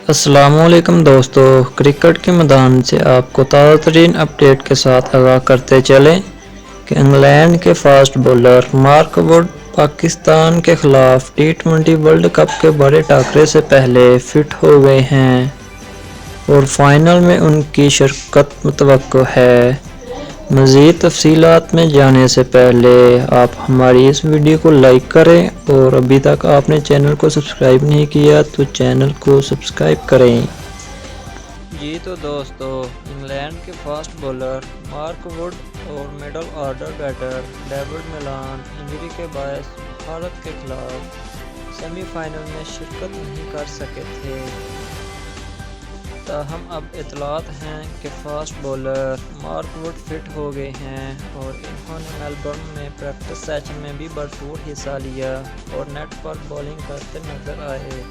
السلام علیکم دوستو، کرکٹ کے میدان سے آپ کو تازہ ترین اپڈیٹ کے ساتھ آگاہ کرتے چلیں کہ انگلینڈ کے fast bowler Mark would Pakistan کے خلاف ٹی20 ورلڈ کپ کے بڑے ٹاکرے سے پہلے فٹ ہو گئے ہیں اور فائنل میں ان کی شرکت متوقع ہے۔ مزید تفصیلات میں جانے سے پہلے آپ ہماری اس ویڈیو کو لائک کریں اور ابھی تک آپ نے چینل کو سبسکرائب نہیں کیا تو چینل کو سبسکرائب کریں۔ جی تو دوستو، انگلینڈ کے فاسٹ بولر مارک ووڈ اور مڈل آرڈر بیٹر ڈیوڈ ملان انجری کے باعث بھارت کے خلاف سیمی فائنل میں شرکت نہیں کر سکے تھے۔ تاہم اب اطلاعات ہیں کہ fast bowler Mark Wood fit ہو گئے ہیں اور انہوں نے میلبورن میں پریکٹس سیشن میں بھی بھرپور حصہ لیا اور نیٹ پر بولنگ کرتے نظر آئے۔